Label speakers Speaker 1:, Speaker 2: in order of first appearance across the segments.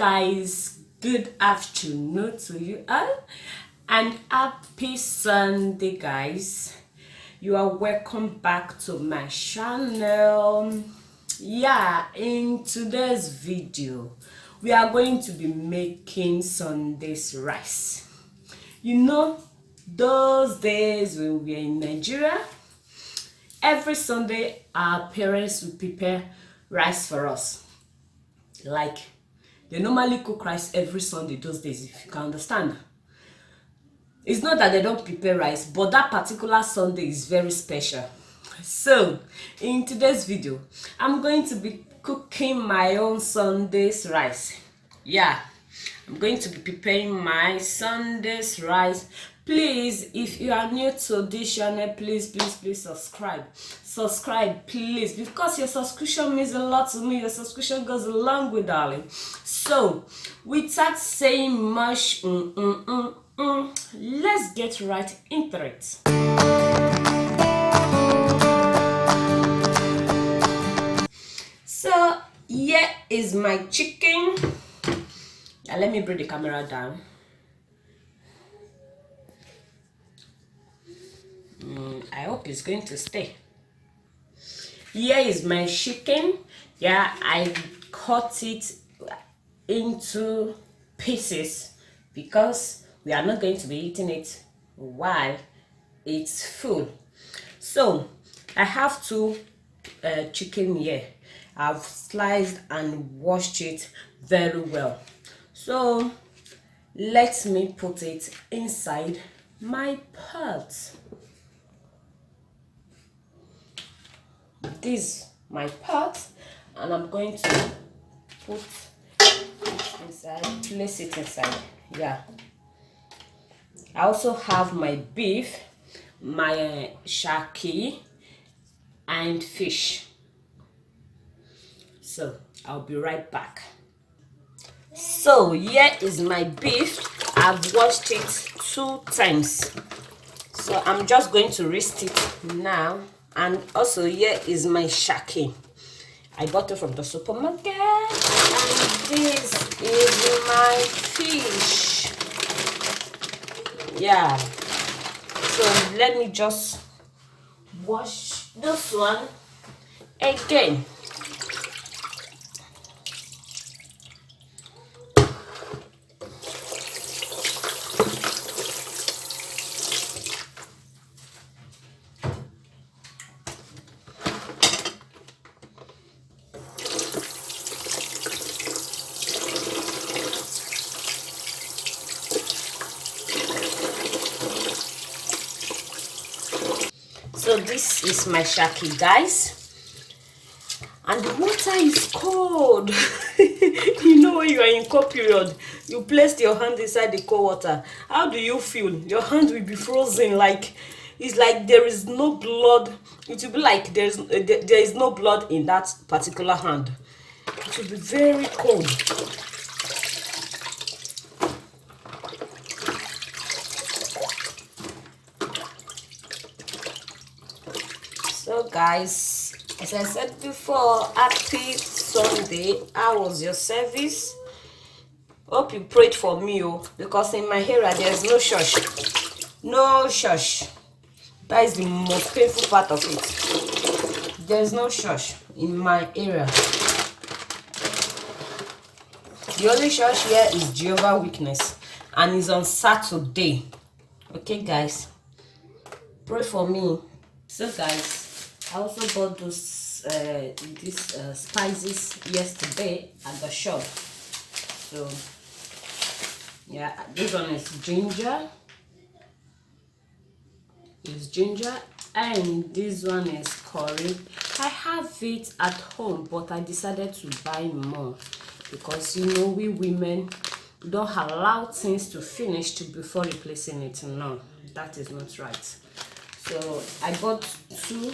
Speaker 1: guys, good afternoon to you all and happy Sunday, guys. You are welcome back to my channel. In today's video we are going to be making Sunday's rice. You know, those days when we are in Nigeria, every Sunday our parents will prepare rice for us. Like, they normally cook rice every Sunday those days, if you can understand. It's not that they don't prepare rice, but that particular Sunday is very special. So in today's video I'm going to be cooking my own Sunday's rice. I'm going to be preparing my Sunday's rice. Please, if you are new to this channel, please subscribe, please, because your subscription means a lot to me. Your subscription goes a long way, darling. So without saying much, let's get right into it. So here is my chicken. Let me bring the camera down. I hope it's going to stay. Here is my chicken. I cut it into pieces because we are not going to be eating it while it's full. So I have two chicken here. I've sliced and washed it very well. So let me put it inside my pot. This is my pot, and I'm going to put it inside, place it inside. I also have my beef, my shaki, and fish. So I'll be right back. So here is my beef. I've washed it 2 times, so I'm just going to roast it now. And also here is my shaki. I bought it from the supermarket, and this is my fish. So let me just wash this one again. So this is my shaki, guys, and the water is cold. You know, when you are in cold period, you place your hand inside the cold water. How do you feel? Your hand will be frozen, like it's like there is no blood. It will be like there is no blood in that particular hand. It will be very cold. So guys, as I said before, happy Sunday. How was your service? Hope you prayed for me, because in my area there's no church. No church. That is the most painful part of it. There's no church in my area. The only church here is Jehovah's Witness, and it's on Saturday. Okay guys, pray for me. So guys, I also bought these spices yesterday at the shop. So this one is ginger. And this one is curry. I have it at home, but I decided to buy more because, you know, we women don't allow things to finish before replacing it. No, that is not right. So I bought 2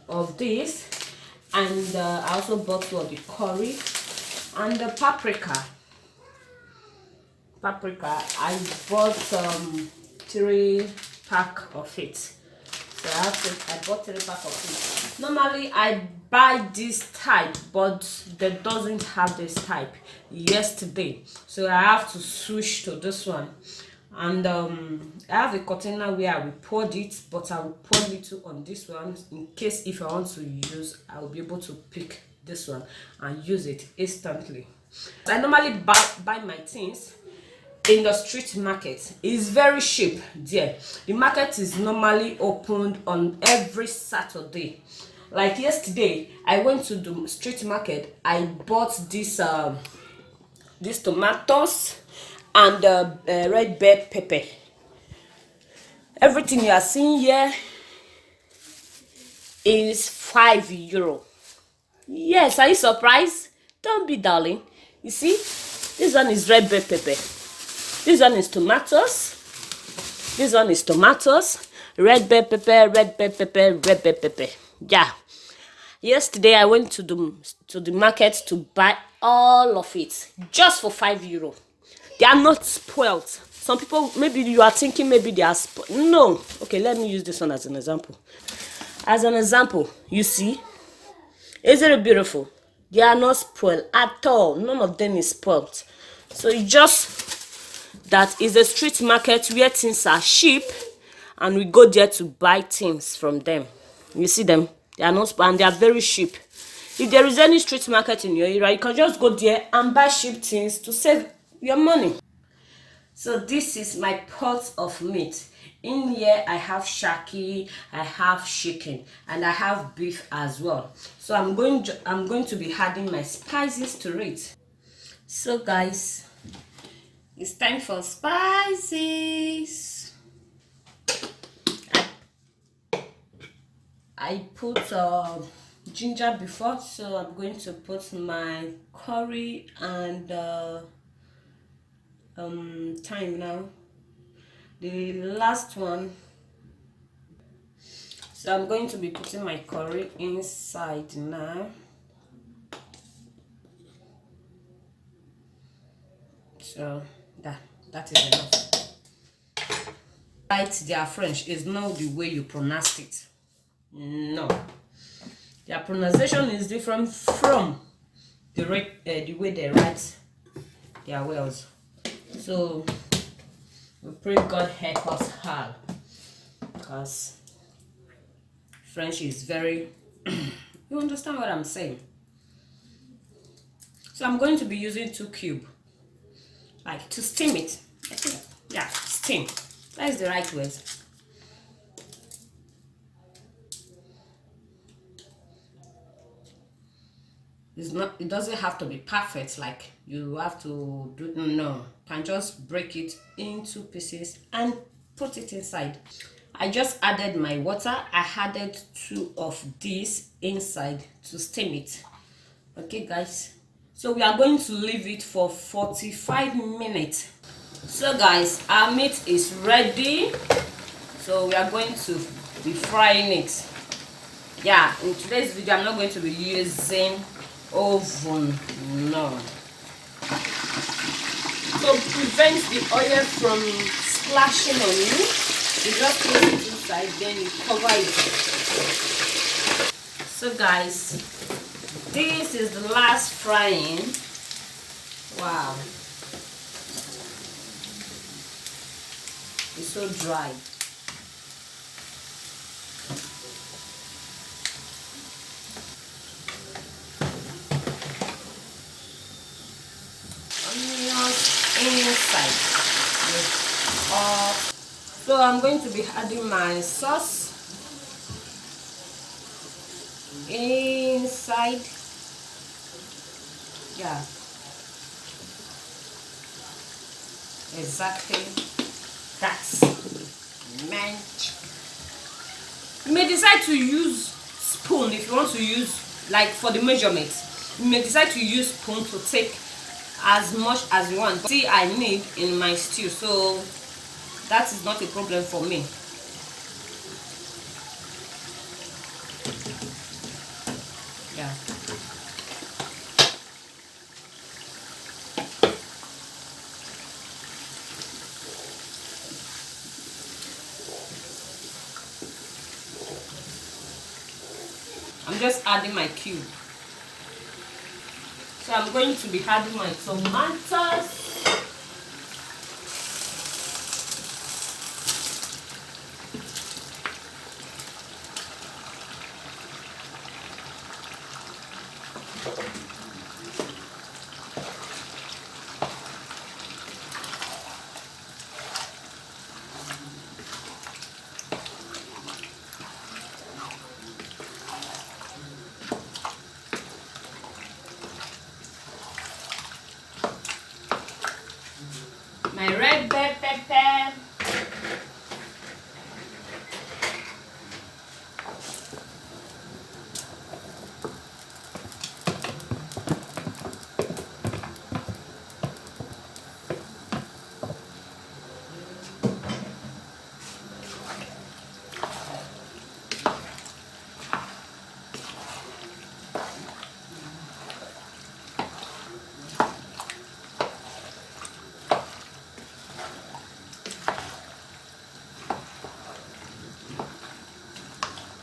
Speaker 1: of these, and I also bought 2 of the curry and the paprika. I bought 3 pack of it. So I bought 3 pack of it. Normally I buy this type, but they doesn't have this type yesterday, so I have to switch to this one. And I have a container where I will pour it, but I will pour little on this one in case if I want to use, I will be able to pick this one and use it instantly. I normally buy my things in the street market. It's very cheap there. The market is normally opened on every Saturday. Like yesterday I went to the street market. I bought these tomatoes and red bell pepper. Everything you are seeing here is €5. Yes, are you surprised? Don't be, darling. You see, this one is red bell pepper, this one is tomatoes, this one is tomatoes, red bell pepper, red bell pepper, red bell pepper. Yeah, yesterday I went to the market to buy all of it just for €5. They are not spoiled. Some people, maybe you are thinking maybe they are spoiled. No. Okay, let me use this one as an example. As an example, you see, isn't it beautiful? They are not spoiled at all. None of them is spoiled. So it's just that is a street market where things are cheap, and we go there to buy things from them. You see them? They are not spoiled and they are very cheap. If there is any street market in your area, you can just go there and buy cheap things to save your money. So this is my pot of meat. In here I have shaki, I have chicken, and I have beef as well. So I'm going to be adding my spices to it. So guys, it's time for spices. I put ginger before, so I'm going to put my curry and thyme now. The last one. So I'm going to be putting my curry inside now. So that is enough. Right, their French is not the way you pronounce it. No, their pronunciation is different from the way they write their words. So we pray God help us all, because French is very you understand what I'm saying. So I'm going to be using 2 cubes, like to steam it. I think, yeah, steam. That is the right word. It doesn't have to be perfect, like you have to do. No, you can just break it into pieces and put it inside. I just added my water. I added 2 of these inside to steam it. Okay guys, so we are going to leave it for 45 minutes. So guys, our meat is ready, so we are going to be frying it. Yeah, in today's video I'm not going to be using oven, no. To prevent the oil from splashing on you, you just put it inside, then you cover it. So guys, this is the last frying. Wow, it's so dry. Inside so I'm going to be adding my sauce inside. Yeah, exactly, that's meant. You may decide to use spoon if you want to use, like for the measurement. You may decide to use spoon to take as much as you want. See, I need in my stew, so that is not a problem for me. Yeah. I'm just adding my cube. So I'm going to be adding my tomatoes. My red bell pepper.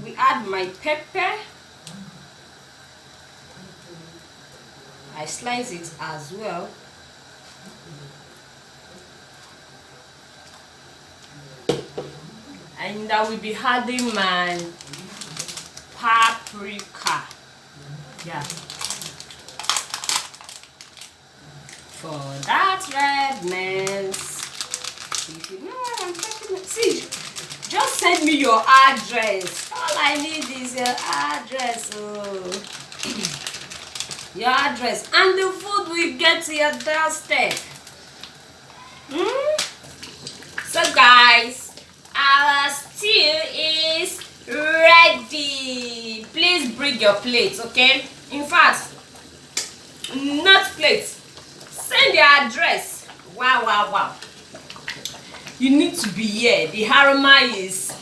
Speaker 1: We add my pepper. I slice it as well. And I will be adding my paprika. Yeah. For that redness. If you know what I'm talking about. See, just send me your address. All I need is your address. Oh. Your address. And the food will get to your doorstep. So guys, our stew is ready. Please bring your plates, okay? In fact, not plates. Send your address. Wow. You need to be here. The aroma is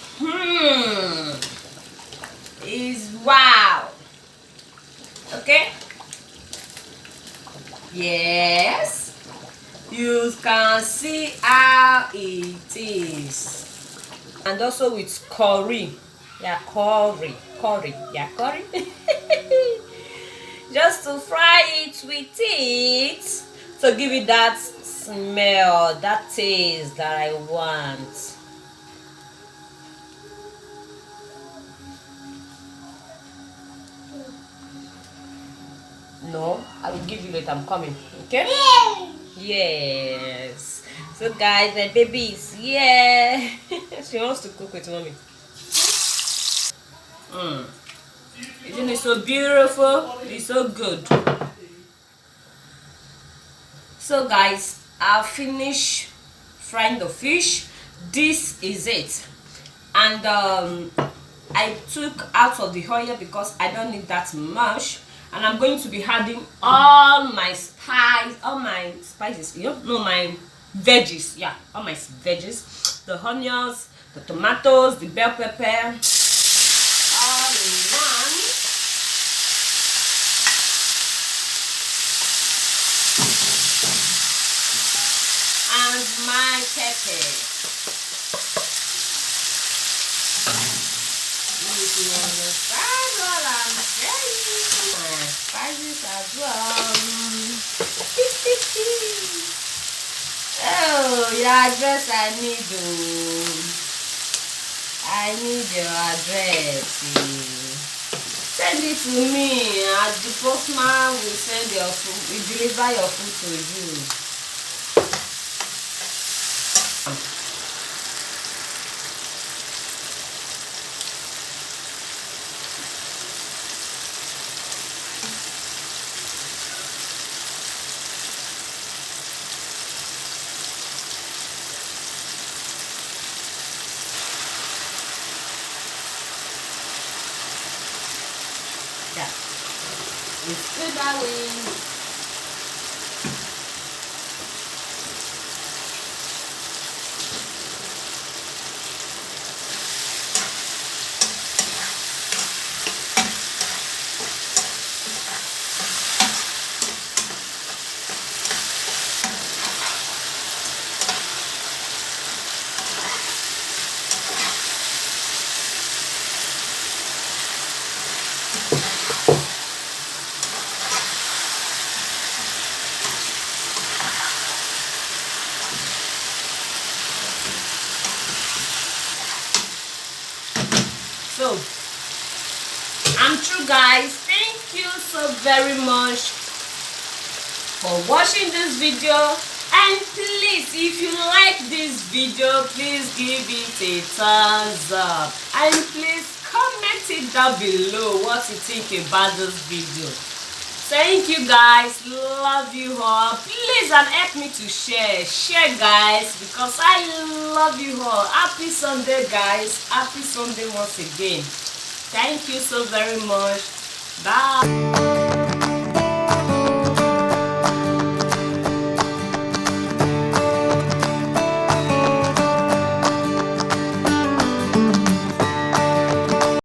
Speaker 1: wow. Okay? Yes. You can see how it is. And also with curry. Yeah, curry. Yeah, curry. Just to fry it with it. To give it that smell, that taste that I want. No, I will give you later. I'm coming. Okay? Yes. So guys, my baby is here. She wants to cook with mommy. Isn't it so beautiful? It's so good. So guys, I'll finish frying the fish. This is it. And I took out of the oil because I don't need that much. And I'm going to be adding all my spices, my veggies, yeah, all my veggies, the onions, the tomatoes, the bell pepper, all in one. And my pepper. If you understand what I'm saying. My spices as well. Oh, your address I need. I need your address. Send it to me. And the postman will send your food. Will deliver your food to you. Yeah. It's good that way. I'm through, guys. Thank you so very much for watching this video. And please, if you like this video, please give it a thumbs up. And please comment it down below what you think about this video. Thank you, guys. Love you all. Please, and help me to share, guys, because I love you all. Happy Sunday, guys. Happy Sunday once again. Thank you so very much. Bye.